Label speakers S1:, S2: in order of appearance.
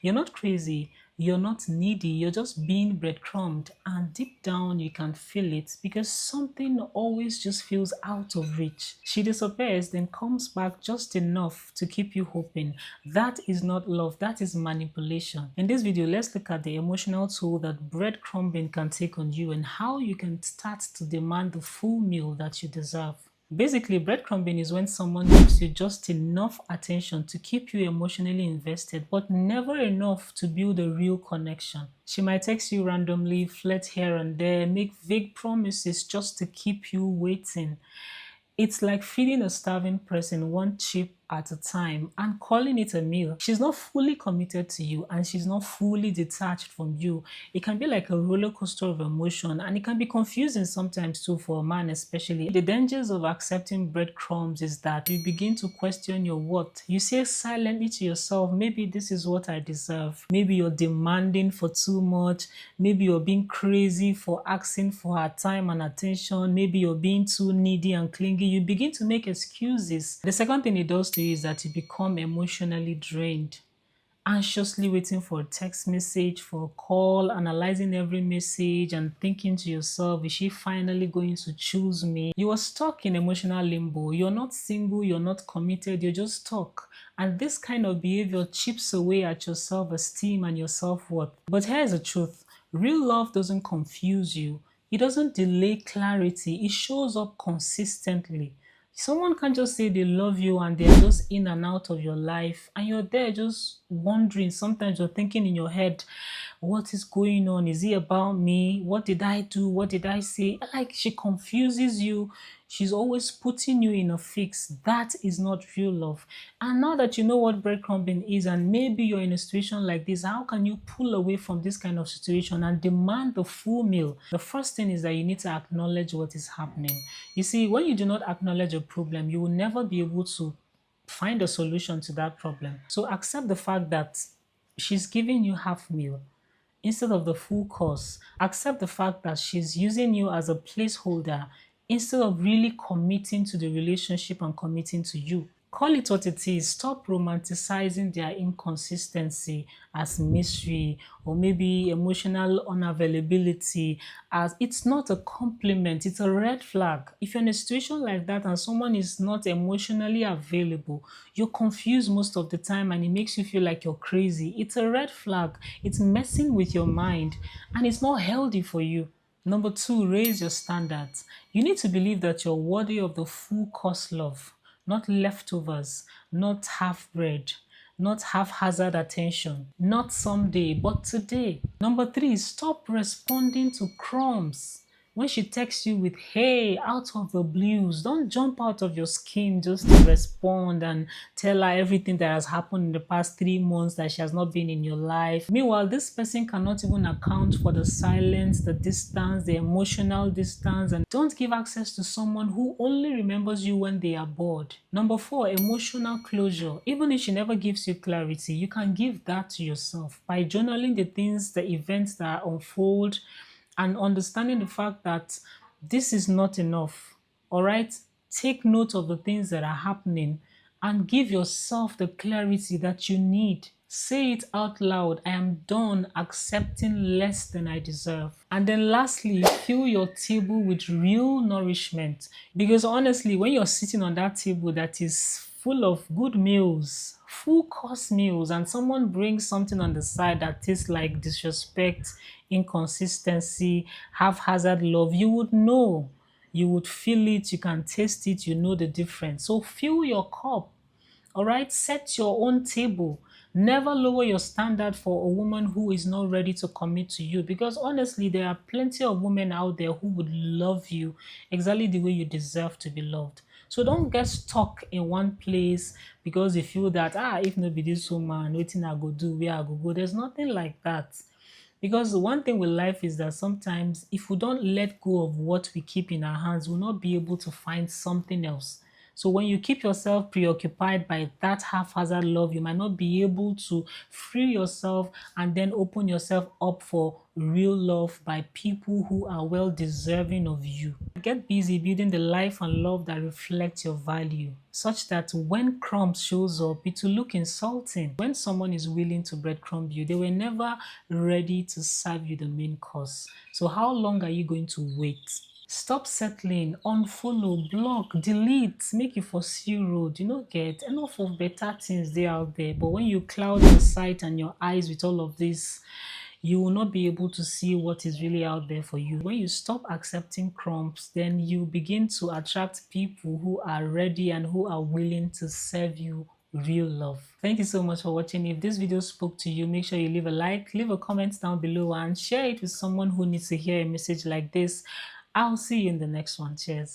S1: You're not crazy. You're not needy. You're just being breadcrumbed. And deep down, you can feel it because something always just feels out of reach. She disappears, then comes back just enough to keep you hoping. That is not love. That is manipulation. In this video, let's look at the emotional toll that breadcrumbing can take on you and how you can start to demand the full meal that you deserve. Basically, breadcrumbing is when someone gives you just enough attention to keep you emotionally invested, but never enough to build a real connection. She might text you randomly, flirt here and there, make vague promises just to keep you waiting. It's like feeding a starving person one chip at a time and calling it a meal. She's not fully committed to you and she's not fully detached from you. It can be like a roller coaster of emotion and it can be confusing sometimes too for a man especially. The dangers of accepting breadcrumbs is that you begin to question your worth. You say silently to yourself, maybe this is what I deserve. Maybe you're demanding for too much. Maybe you're being crazy for asking for her time and attention. Maybe you're being too needy and clingy. You begin to make excuses. The second thing it does to you is that you become emotionally drained, anxiously waiting for a text message, for a call, analyzing every message and thinking to yourself, is she finally going to choose me? You are stuck in emotional limbo. You're not single, you're not committed, you're just stuck. And this kind of behavior chips away at your self-esteem and your self-worth. But here's the truth. Real love doesn't confuse you. It doesn't delay clarity. It shows up consistently. Someone can just say they love you and they're just in and out of your life, and you're there just wondering. Sometimes you're thinking in your head, what is going on? Is it about me? What did I do? What did I say? Like she confuses you. She's always putting you in a fix. That is not real love. And now that you know what breadcrumbing is, and maybe you're in a situation like this, how can you pull away from this kind of situation and demand the full meal? The first thing is that you need to acknowledge what is happening. You see, when you do not acknowledge a problem, you will never be able to find a solution to that problem. So accept the fact that she's giving you half meal instead of the full course. Accept the fact that she's using you as a placeholder instead of really committing to the relationship and committing to you. Call it what it is. Stop romanticizing their inconsistency as mystery or maybe emotional unavailability, as it's not a compliment, it's a red flag. If you're in a situation like that and someone is not emotionally available, you're confused most of the time and it makes you feel like you're crazy. It's a red flag. It's messing with your mind and it's not healthy for you. Number two, raise your standards. You need to believe that you're worthy of the full course love, not leftovers, not half bread, not haphazard attention, not someday, but today. Number three, stop responding to crumbs. When she texts you with, hey, out of the blues, don't jump out of your skin just to respond and tell her everything that has happened in the past 3 months that she has not been in your life. Meanwhile, this person cannot even account for the silence, the distance, the emotional distance, and don't give access to someone who only remembers you when they are bored. Number four, emotional closure. Even if she never gives you clarity, you can give that to yourself by journaling the things, the events that unfold, and understanding the fact that this is not enough. All right, take note of the things that are happening and give yourself the clarity that you need. Say it out loud. I am done accepting less than I deserve. And then lastly, fill your table with real nourishment. Because honestly, when you're sitting on that table that is full of good meals, full course meals, and someone brings something on the side that tastes like disrespect, inconsistency, haphazard love, you would know. You would feel it, you can taste it, you know the difference. So fill your cup. All right, set your own table. Never lower your standard for a woman who is not ready to commit to you, because honestly, there are plenty of women out there who would love you exactly the way you deserve to be loved. So don't get stuck in one place because you feel that, if not be this woman, waiting I go do, where I go go. There's nothing like that. Because the one thing with life is that sometimes if we don't let go of what we keep in our hands, we'll not be able to find something else. So when you keep yourself preoccupied by that haphazard love, you might not be able to free yourself and then open yourself up for real love by people who are well deserving of you. Get busy building the life and love that reflects your value, such that when crumbs shows up, it will look insulting. When someone is willing to breadcrumb you, they were never ready to serve you the main course. So how long are you going to wait? Stop settling, unfollow, block, delete, make you pursue road. You know, get enough of better things there out there. But when you cloud your sight and your eyes with all of this, you will not be able to see what is really out there for you. When you stop accepting crumbs, then you begin to attract people who are ready and who are willing to serve you real love. Thank you so much for watching. If this video spoke to you, make sure you leave a like, leave a comment down below, and share it with someone who needs to hear a message like this. I'll see you in the next one. Cheers.